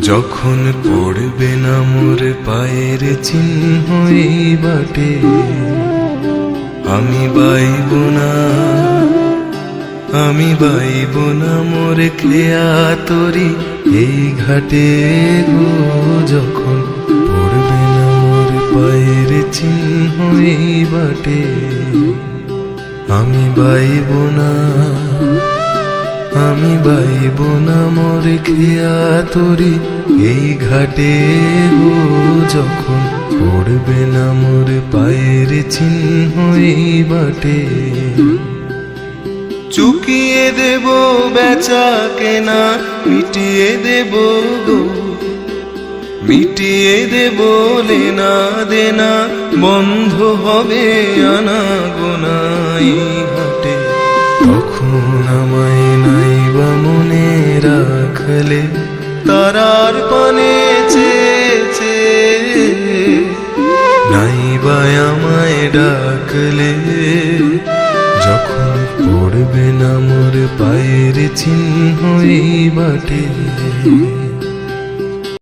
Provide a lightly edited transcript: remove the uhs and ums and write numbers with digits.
যখন পড়বে না মোর পায়ের চিহ্ন এই বাটে, আমি বাইব না, আমি বাইব না মোর খেয়া তরি এই ঘাটে গো। যখন পড়বে না মোর পায়ের চিহ্ন এই বাটে, আমি বাইব না, আমি বাইব না মোর খেয়া তরি এই ঘাটে গো। যখন পড়বে না মোর পায়ের চিহ্ন এই বাটে, চুকিয়ে দেব বেচা কেনা, মিটিয়ে দেব গো, মিটিয়ে দেব লেনা দেনা, বন্ধ হবে আনা গোনা এই হাটে। তখন আমায় নাইবা মনে রাখলে, তারার পানে চেয়েছে, নাইবা আমায় ডাকলে। যখন পড়বে না মোর পায়ের চিহ্ন এই বাটে।